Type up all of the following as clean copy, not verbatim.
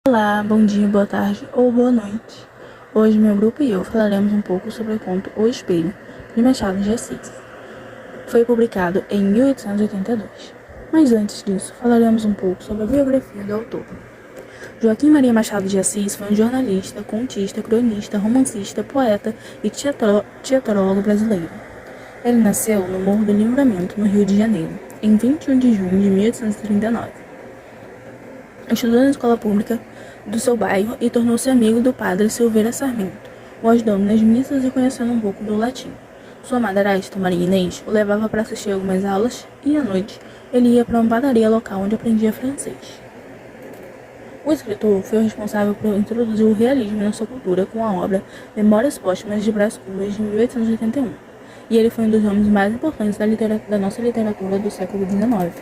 Olá, bom dia, boa tarde ou boa noite. Hoje meu grupo e eu falaremos um pouco sobre o conto O Espelho, de Machado de Assis. Foi publicado em 1882. Mas antes disso, falaremos um pouco sobre a biografia do autor. Joaquim Maria Machado de Assis foi um jornalista, contista, cronista, romancista, poeta e teatrólogo brasileiro. Ele nasceu no Morro do Livramento, no Rio de Janeiro, em 21 de junho de 1839. Estudou na escola pública do seu bairro e tornou-se amigo do padre Silveira Sarmento, o ajudou nas missas e conhecendo um pouco do latim. Sua madrasta, Maria Inês, o levava para assistir algumas aulas e, à noite, ele ia para uma padaria local onde aprendia francês. O escritor foi o responsável por introduzir o realismo na sua cultura com a obra Memórias Póstumas de Brás Cubas, de 1881, e ele foi um dos nomes mais importantes da nossa literatura do século XIX.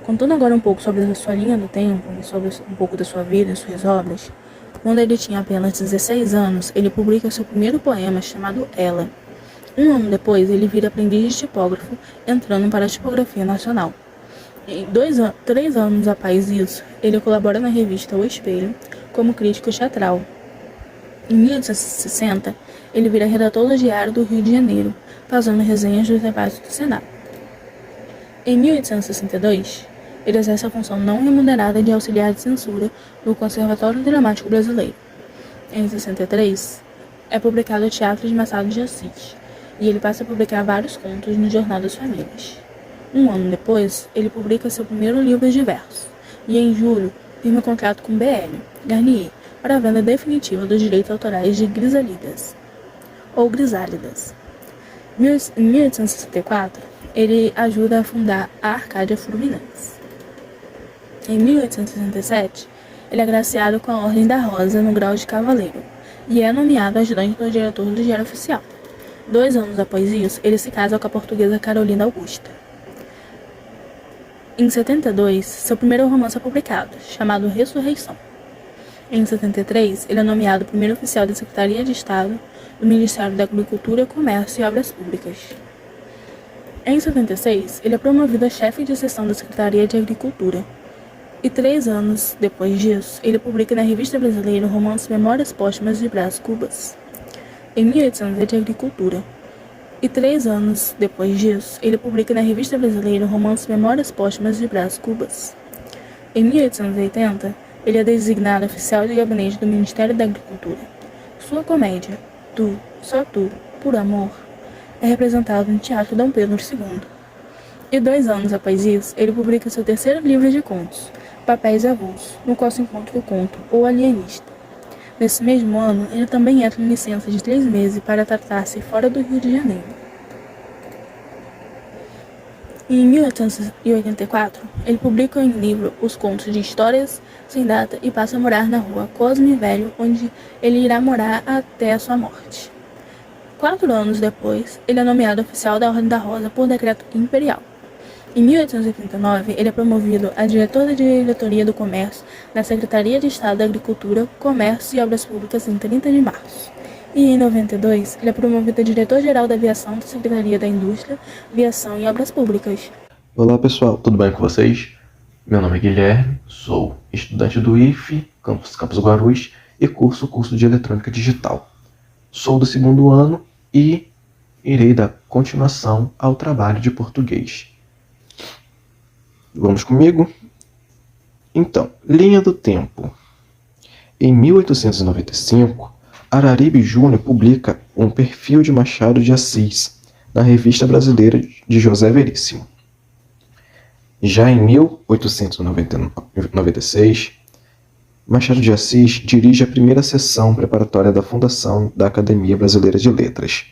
Contando agora um pouco sobre a sua linha do tempo, sobre um pouco da sua vida e suas obras, quando ele tinha apenas 16 anos, ele publica seu primeiro poema chamado Ela. Um ano depois, ele vira aprendiz de tipógrafo, entrando para a tipografia nacional. E 3 anos após isso, ele colabora na revista O Espelho como crítico teatral. Em 1860, ele vira redator do Diário do Rio de Janeiro, fazendo resenhas dos debates do Senado. Em 1862, ele exerce a função não remunerada de auxiliar de censura no Conservatório Dramático Brasileiro. Em 63, é publicado o Teatro de Machado de Assis, e ele passa a publicar vários contos no Jornal das Famílias. Um ano depois, ele publica seu primeiro livro de versos, e em julho, firma contrato com B.L. Garnier para a venda definitiva dos direitos autorais de Grisálidas, ou Grisálidas. Em 1864, ele ajuda a fundar a Arcádia Fluminense. Em 1867, ele é agraciado com a Ordem da Rosa no grau de cavaleiro e é nomeado ajudante do diretor do Diário Oficial. 2 anos após isso, ele se casa com a portuguesa Carolina Augusta. Em 72, seu primeiro romance é publicado, chamado Ressurreição. Em 73, ele é nomeado primeiro oficial da Secretaria de Estado do Ministério da Agricultura, Comércio e Obras Públicas. Em 76, ele é promovido a chefe de seção da Secretaria de Agricultura. E 3 anos depois disso, ele publica na Revista Brasileira o romance Memórias Póstumas de Brás Cubas, em 1800 de Agricultura. E 3 anos depois disso, ele publica na Revista Brasileira o romance Memórias Póstumas de Brás Cubas. Em 1880, ele é designado oficial de gabinete do Ministério da Agricultura. Sua comédia, Tu, Só Tu, Por Amor, é representado no Teatro Dom Pedro II. E 2 anos após isso, ele publica seu terceiro livro de contos, Papéis Avulsos, no qual se encontra o conto O Alienista. Nesse mesmo ano, ele também entra em licença de 3 meses para tratar-se fora do Rio de Janeiro. E em 1884, ele publica em livro os contos de Histórias Sem Data e passa a morar na rua Cosme Velho, onde ele irá morar até a sua morte. 4 anos depois, ele é nomeado oficial da Ordem da Rosa por decreto imperial. Em 1889, ele é promovido a diretor da Diretoria do Comércio da Secretaria de Estado da Agricultura, Comércio e Obras Públicas em 30 de março. E em 92, ele é promovido a diretor-geral da Aviação da Secretaria da Indústria, Aviação e Obras Públicas. Olá pessoal, tudo bem com vocês? Meu nome é Guilherme, sou estudante do IFE, Campus Guarulhos e curso de Eletrônica Digital. Sou do 2º ano e irei dar continuação ao trabalho de português. Vamos comigo? Então, linha do tempo. Em 1895, Araribe Júnior publica um perfil de Machado de Assis na Revista Brasileira de José Veríssimo. Já em 1896, Machado de Assis dirige a primeira sessão preparatória da fundação da Academia Brasileira de Letras.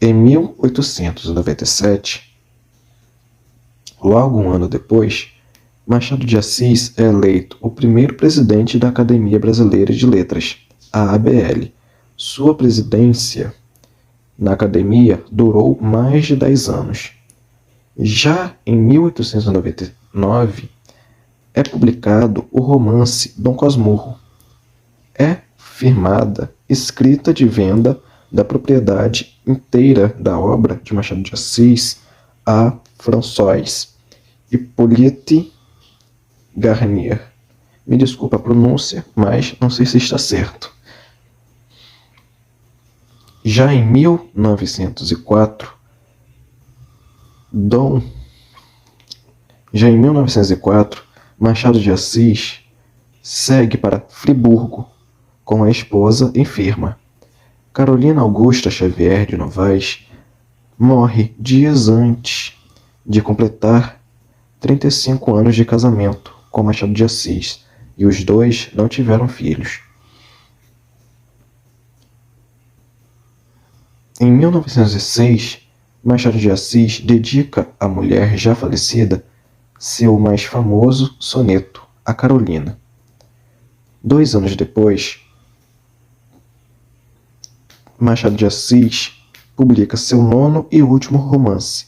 Em 1897, logo um ano depois, Machado de Assis é eleito o primeiro presidente da Academia Brasileira de Letras, a ABL. Sua presidência na academia durou mais de 10 anos. Já em 1899, é publicado o romance Dom Casmurro. É firmada escrita de venda da propriedade inteira da obra de Machado de Assis a François Hippolyte Garnier, Me desculpa a pronúncia, mas não sei se está certo. Já em 1904, Machado de Assis segue para Friburgo com a esposa enferma. Carolina Augusta Xavier de Novaes morre dias antes de completar 35 anos de casamento com Machado de Assis, e os dois não tiveram filhos. Em 1906, Machado de Assis dedica à mulher já falecida seu mais famoso soneto, A Carolina. 2 anos depois, Machado de Assis publica seu 9º e último romance,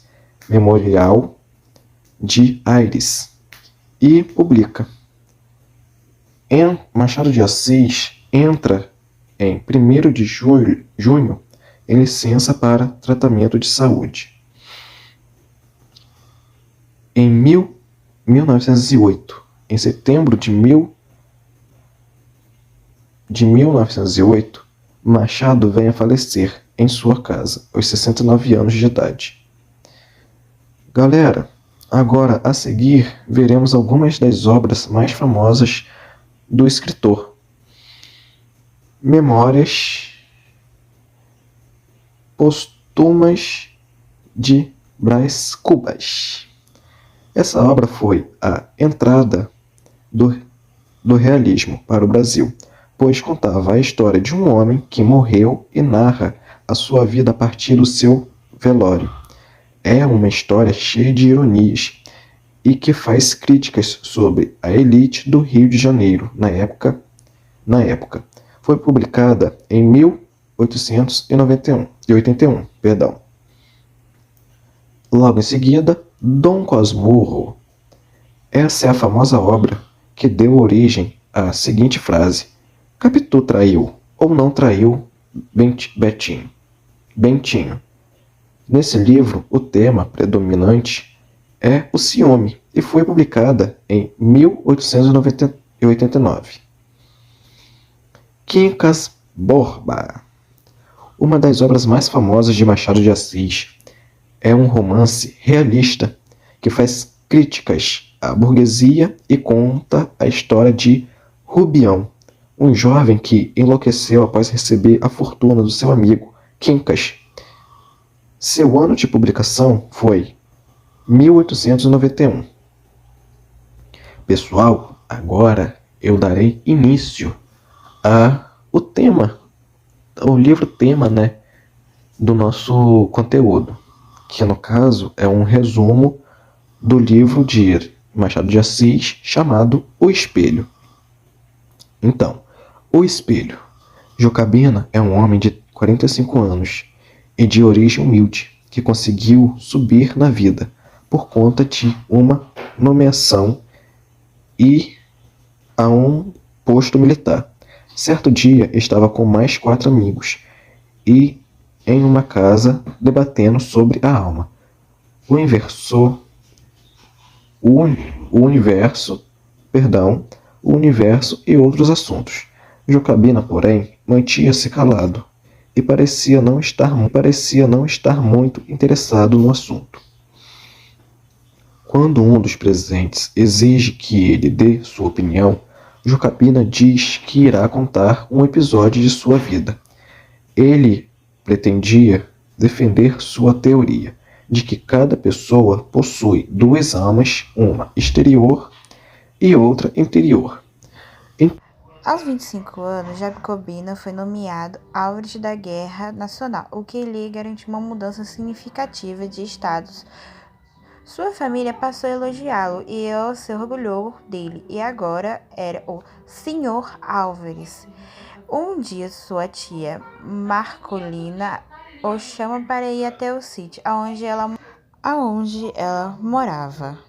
Memorial de Aires, e publica. Machado de Assis entra em 1º de junho em licença para tratamento de saúde. Em 1908, em setembro de 1908, Machado vem a falecer em sua casa, aos 69 anos de idade. Galera, agora a seguir veremos algumas das obras mais famosas do escritor. Memórias Póstumas de Brás Cubas. Essa obra foi a entrada do realismo para o Brasil, pois contava a história de um homem que morreu e narra a sua vida a partir do seu velório. É uma história cheia de ironias e que faz críticas sobre a elite do Rio de Janeiro na época. Foi publicada em 1881. Logo em seguida, Dom Casmurro. Essa é a famosa obra que deu origem à seguinte frase: Capitu traiu ou não traiu Bentinho? Nesse livro, o tema predominante é o ciúme e foi publicada em 1889. Quincas Borba. Uma das obras mais famosas de Machado de Assis, é um romance realista que faz críticas à burguesia e conta a história de Rubião, um jovem que enlouqueceu após receber a fortuna do seu amigo Quincas. Seu ano de publicação foi 1891. Pessoal, agora eu darei início ao livro tema, do nosso conteúdo, que no caso é um resumo do livro de Machado de Assis chamado O Espelho. Então, O Espelho. Jacobina é um homem de 45 anos e de origem humilde que conseguiu subir na vida por conta de uma nomeação e a um posto militar. Certo dia estava com mais 4 amigos e em uma casa debatendo sobre a alma, o universo e outros assuntos. Jacobina, porém, mantinha-se calado e parecia não estar muito interessado no assunto. Quando um dos presentes exige que ele dê sua opinião, Jacobina diz que irá contar um episódio de sua vida. Ele pretendia defender sua teoria de que cada pessoa possui 2 almas, uma exterior e outra interior. Aos 25 anos, Jacobina foi nomeado Alves da Guerra Nacional, o que lhe garantiu uma mudança significativa de status. Sua família passou a elogiá-lo e se orgulhou dele, e agora era o Sr. Álvares. Um dia, sua tia Marcolina o chama para ir até o sítio aonde ela morava.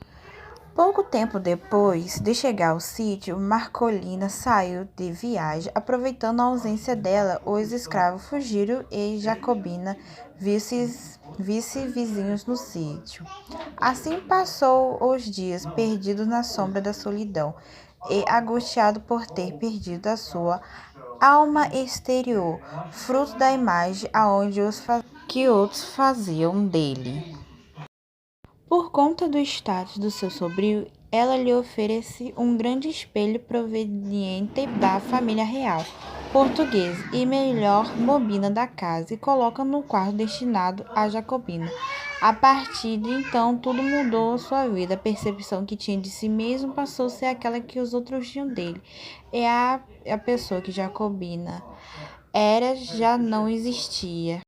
Pouco tempo depois de chegar ao sítio, Marcolina saiu de viagem. Aproveitando a ausência dela, os escravos fugiram e Jacobina vice vizinhos no sítio. Assim passou os dias, perdido na sombra da solidão. e angustiado por ter perdido a sua alma exterior, fruto da imagem aonde que outros faziam dele. Por conta do status do seu sobrinho, ela lhe oferece um grande espelho proveniente da família real portuguesa e melhor bobina da casa e coloca no quarto destinado à Jacobina. A partir de então, tudo mudou sua vida. A percepção que tinha de si mesmo passou a ser aquela que os outros tinham dele. E a pessoa que Jacobina era já não existia.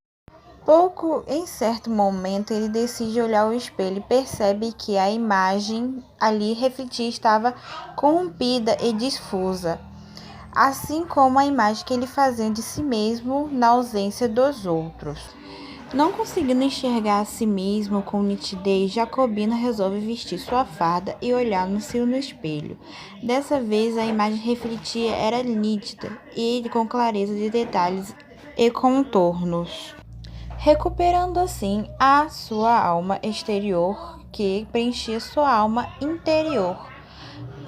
Em certo momento, ele decide olhar o espelho e percebe que a imagem ali refletida estava corrompida e difusa, assim como a imagem que ele fazia de si mesmo na ausência dos outros. Não conseguindo enxergar a si mesmo com nitidez, Jacobina resolve vestir sua farda e olhar no espelho. Dessa vez, a imagem refletida era nítida e com clareza de detalhes e contornos, recuperando assim a sua alma exterior que preenchia sua alma interior.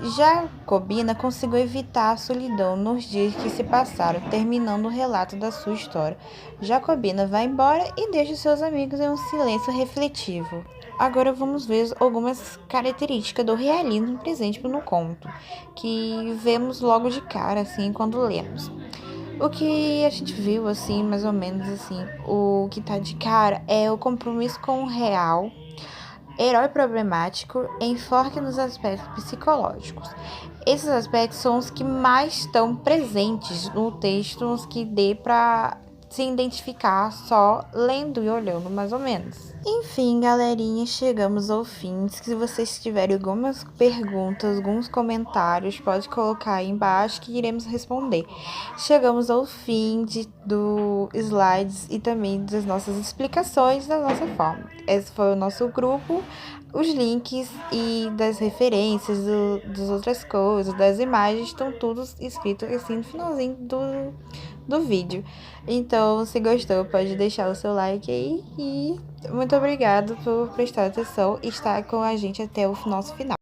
Jacobina conseguiu evitar a solidão nos dias que se passaram, terminando o relato da sua história. Jacobina vai embora e deixa seus amigos em um silêncio refletivo. Agora vamos ver algumas características do realismo presente no conto, que vemos logo de cara, assim, quando lemos. O que a gente viu, assim, mais ou menos, assim, o que tá de cara é o compromisso com o real, herói problemático, enfoque nos aspectos psicológicos. Esses aspectos são os que mais estão presentes no texto, os que dê para se identificar só lendo e olhando, mais ou menos. Enfim, galerinha, chegamos ao fim. Se vocês tiverem algumas perguntas, alguns comentários, pode colocar aí embaixo que iremos responder. Chegamos ao fim do slides e também das nossas explicações da nossa forma. Esse foi o nosso grupo. Os links e das referências das outras coisas, das imagens, estão tudo escrito assim no finalzinho do vídeo. Então, se gostou, pode deixar o seu like aí. E muito obrigado por prestar atenção e estar com a gente até o nosso final.